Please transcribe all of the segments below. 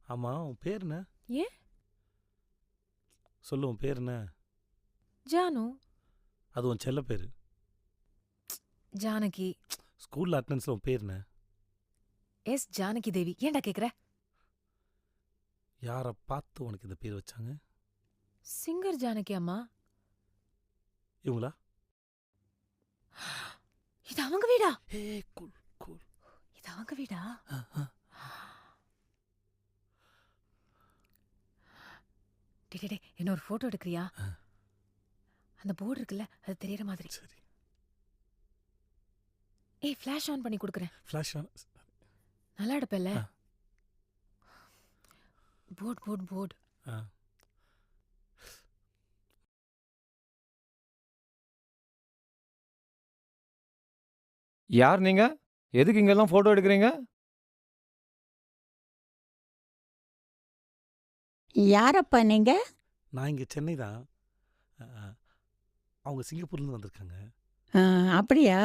ஆமா, உன் பேர் என்ன? ஏன்? சொல்லு, உன் பேர் என்ன? ஜானு. அது உன் செல்ல பேரு. ஜானகி. ஸ்கூல்ல அட்டெண்டன்ஸ்ல உன் பேர் என்ன? எஸ் ஜானகி தேவி. ஏன்டா கேக்குற? யாரை பார்த்து உனக்கு இந்த பேர் வச்சாங்க? சிங்கர் ஜானகி அம்மா. இவங்களா? இது அவங்க வீடா? ஏ கூல் கூல். இது அவங்க வீடா? டே என்ன ஒரு போட்டோ எடுக்கிறியா? அந்த போர்டு இருக்குல்ல, அது தெரியற மாதிரி. சரி. ஏய், ஃபிளாஷ் ஆன் பண்ணி கொடுக்குறேன். Flash on. நல்லா எடுப்பல்ல? போர்டு. யார் நீங்க? எதுக்கு இங்கெல்லாம் போட்டோ எடுக்கிறீங்க? யாரப்பா நீங்க? நான் இங்கே சென்னை தான். அவங்க சிங்கப்பூர்லேருந்து வந்திருக்காங்க. அப்படியா?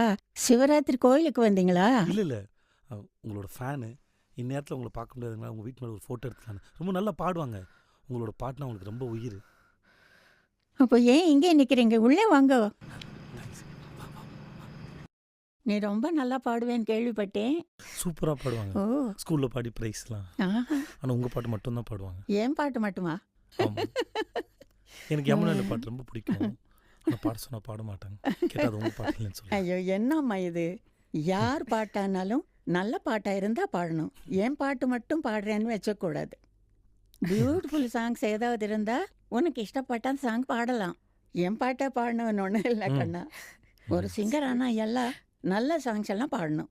சிவராத்திரி கோயிலுக்கு வந்தீங்களா? இல்லை உங்களோட ஃபேனு. இந்நேரத்தில் உங்களை பார்க்க முடியாதுங்களா? உங்கள் வீட்டு மேலே ஒரு ஃபோட்டோ எடுத்துக்கலான்னு. ரொம்ப நல்லா பாடுவாங்க. உங்களோட பாட்டுனா அவங்களுக்கு ரொம்ப உயிர். அப்போ ஏன் இங்கே நிற்கிறீங்க? உள்ளே வாங்க. நீ ரொம்ப நல்லா பாடுவேன்னு கேள்விப்பட்டேன். சூப்பராக பாடுவாங்க. ஓ, ஸ்கூலில் பாடி ப்ரைஸ்லாம். ஆனால் உங்கள் பாட்டு மட்டும்தான் பாடுவாங்க. ஏன் பாட்டு மட்டுமா? ஆமாம். எனக்கு யமுனால பாட்டு ரொம்ப பிடிக்கும். ஆனால் பாட சொன்னால் பாட மாட்டாங்க. கேட்டால் அது உங்கள் பாட்டு இல்லைன்னு சொல்லி. ஐயோ, என்னம்மா இது? யார் பாட்டானாலும் நல்ல பாட்டாக இருந்தால் பாடணும். ஏன் பாட்டு மட்டும் பாடுறேன்னு வச்சக்கூடாது. பியூட்டிஃபுல் சாங்ஸ் ஏதாவது இருந்தால் உனக்கு இஷ்டப்பட்ட சாங் பாடலாம். என் பாட்டை பாடணும்னு ஒன்றும் இல்லை கண்ணா. ஒரு சிங்கர் ஆனால் எல்லாம் நல்ல சாங்ஸ் எல்லாம் பாடணும்.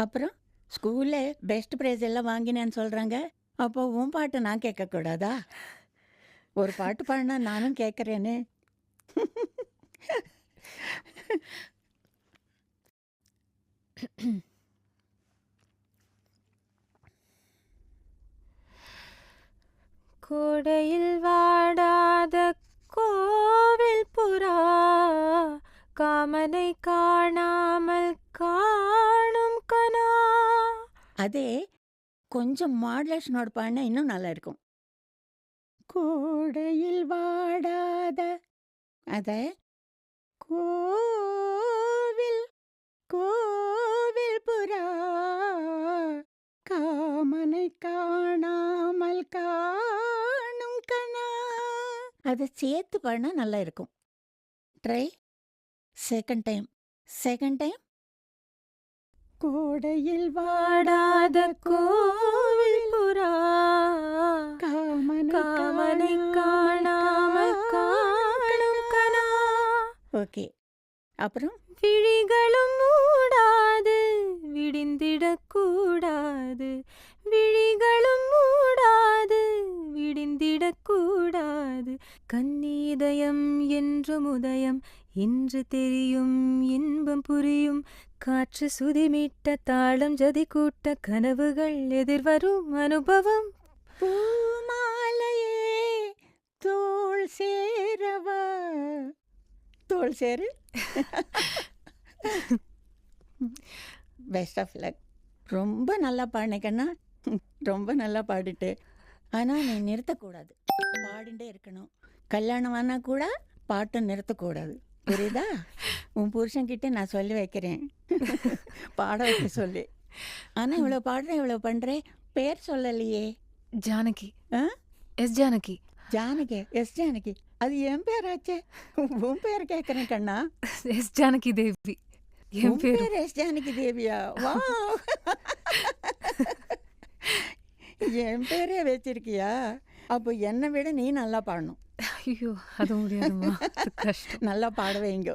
அப்புறம் ஸ்கூலில் பெஸ்ட் ப்ரைஸ் எல்லாம் வாங்கினேன்னு சொல்கிறாங்க. அப்போ உன் பாட்டு நான் கேட்கக்கூடாதா? ஒரு பாட்டு பாடினா நானும் கேட்குறேன்னு. கோடையில் வாடாத கோவில் புறா காமனை காணாமல் காணும் கனா. அதே கொஞ்சம் மாடுலேஷனோட பாடினா இன்னும் நல்லா இருக்கும். கோடையில் வாடாத அத கோவில் கோவில் புறா காமனை காணாமல் காணும் கனா. அதை சேர்த்து பாடினா நல்லா இருக்கும். ட்ரை. Second time. கோடையில் வாடாத கோவில் புறா காமனை காமனை காணாமல் காணும் கனா. ஓகே. அப்புறம் விழிகளும் மூடாது விடிந்திடக்கூடாது. விழிகளும் மூடாது விடிந்திடக்கூடாது. கண்ணீதயம் என்றும் உதயம் இன்று தெரியும் இன்பம் புரியும். காற்று சுதிமிட்ட தாளம் ஜதி கூட்ட கனவுகள் எதிர்வரும் அனுபவம். பூமாலையே தோள் சேரவா. தோள் சேரு. Best of luck. ரொம்ப நல்லா பாடினேக்கண்ணா. ரொம்ப நல்லா பாடிட்டு. ஆனால் நீ நிறுத்தக்கூடாது, பாடிண்டே இருக்கணும். கல்யாணம் ஆனால் கூட பாட்டை நிறுத்தக்கூடாது, புரியுதா? உன் புருஷன்கிட்ட நான் சொல்லி வைக்கிறேன், பாட வைக்க சொல்லி. ஆனால் இவ்வளோ பாடுறேன் இவ்வளோ பண்ணுறேன், பேர் சொல்லலையே. ஜானகி. ஆ, எஸ் ஜானகி. ஜானகி. எஸ் ஜானகி. அது என் பேராச்சே. உன் பேர் கேட்குறேன் கண்ணா. எஸ் ஜானகி தேவி. என் பேர் பேர் எஸ் ஜானகி தேவியா? வா, என் பேரே வச்சிருக்கியா? அப்போ என்னை விட நீ நல்லா பாடணும். ஐயோ அது முடியாதுமா, அது கஷ்டம். நல்லா பாட வைங்க.